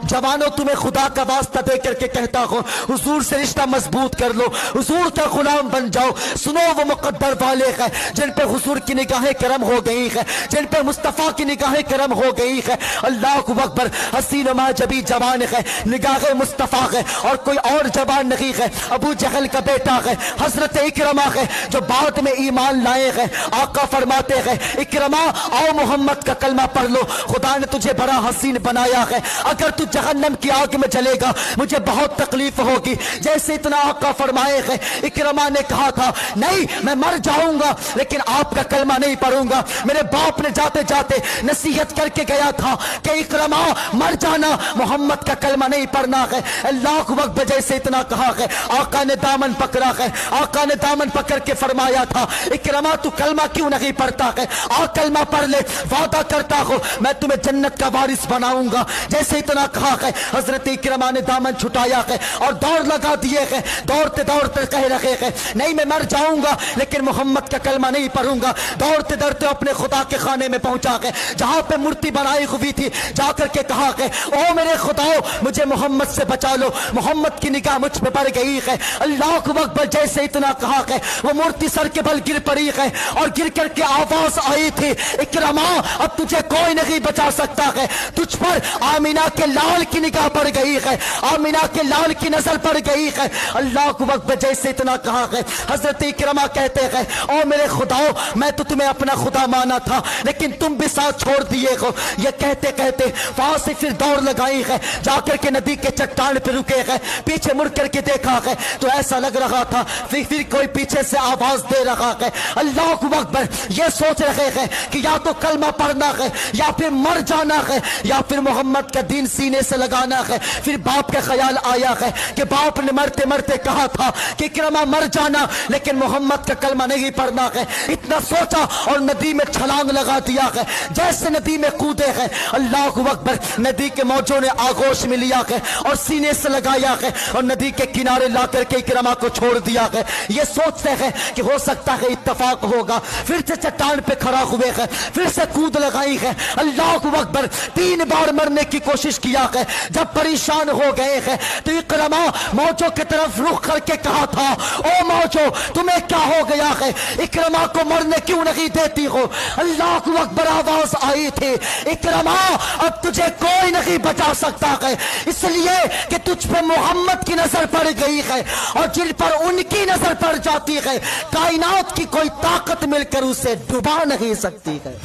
जवानों, तुम्हें खुदा का वास्ता दे करके कहता हूँ, हुजूर से रिश्ता मजबूत कर लो, हुजूर का गुलाम बन जाओ। सुनो वो मुकद्दर वाले हैं जिन पे हुजूर की निगाहें करम हो गई है, जिन पे मुस्तफ़ा की निगाहें करम हो गई है। अल्लाह अकबर, हसीन मा जबी जवान है, निगाहें मुस्तफ़ा है और कोई और जवान नहीं है। अबू जहल का बेटा है हजरत इकरमा है जो बाद में ईमान लाए हैं। आका फरमाते हैं, इकरमा आओ मोहम्मद का कलमा पढ़ लो, खुदा ने तुझे बड़ा हसीन बनाया है। अगर तू जहन्नम की आग में जलेगा मुझे बहुत तकलीफ होगी। जैसे इतना आका फरमाए हैं, इकरमा ने कहा था, नहीं मैं मर जाऊंगा लेकिन आपका कलमा नहीं पढ़ूंगा। मेरे बाप ने जाते जाते नसीहत करके गया था कि इकरमा मर जाना, मोहम्मद का कलमा नहीं पढ़ना है। अल्लाह अकबर, जैसे इतना कहा है, आका ने दामन पकड़ा है। आका ने दामन पकड़ के फरमाया था, इकरमा तू कलमा क्यों नहीं पढ़ता है? आ कलमा पढ़ ले, वादा करता हूं मैं तुम्हें जन्नत का वारिस बनाऊंगा। जैसे इतना कहा है, हजरत इकरमा ने दामन छुटाया है और दौड़ लगा दिए है। दौड़ते दौड़ते कह रहे हैं, नहीं मैं मर जाऊंगा लेकिन मोहम्मद का कलमा नहीं पढ़ूंगा। दौड़ते दौड़ते अपने खुदा के खाने में पहुंचा है जहां पे मूर्ति बनाई हुई थी। जाकर के कहा है, ओ मेरे खुदाओ मुझे मोहम्मद से बचा लो, मोहम्मद की निगाह मुझ पे पड़ गई है। अल्लाह अकबर, जैसे इतना कहा है वो मूर्ति सर के बल गिर पड़ी है और गिर करके आवाज आई थी, इकरमा अब तुझे कोई नहीं बचा सकता है, तुझ पर आमीना के लाल की निगाह पड़ गई है, आमीना के लाल की नजर पड़ गई है। अल्लाह अकबर, जैसे इतना कहा है, हजरत इकरमा कहते हैं, ओ मेरे खुदाओ मैं तो तुम्हें अपना खुदा माना था लेकिन तुम भी साथ छोड़ दिए हो। ये कहते कहते वहां से फिर दौड़ लगाई है, जाकर के नदी के चट्टान पे रुके हैं। पीछे मुड़ करके देखा है तो ऐसा लग रहा था फिर कोई पीछे से आवाज दे रहा है। अल्लाह अकबर, ये सोच रहे हैं कि या तो कलमा पढ़ना है या फिर मर जाना है या फिर मोहम्मद का दीन सीने से लगाना है। फिर बाप का ख्याल आया है कि बाप ने मरते मरते कहा था कि इकरमा मर जाना लेकिन मोहम्मद का कलमा नहीं पढ़ना है। इतना सोचा और नदी में छलांग लगा दिया है। जैसे नदी में कूदे हैं, अल्लाह अकबर, नदी के मौजों ने आगोश में लिया है और सीने से लगाया है और नदी के किनारे ला करके इकरमा को छोड़ दिया है। ये सोचते हैं कि हो सकता है इत्तफाक होगा। फिर से चट्टान पे खड़ा हुए हैं, फिर से कूद लगाई है। अल्लाह अकबर, 3 बार मरने की कोशिश किया है। जब परेशान हो गए हैं तो इकरमा मौजों की तरफ रुख करके कहा था, ओ मौजो तुम्हें क्या हो गया है, इकरमा को मरने क्यों नहीं देती हो? अल्लाह अकबर, आवाज आई थी, इकरमा अब तुझे कोई नहीं बचा सकता है, इसलिए कि तुझ पे मोहम्मद की नजर पड़ गई है और जिन पर उनकी नजर पड़ जाती है कायनात की कोई ताकत मिलकर उसे डुबा नहीं सकती है।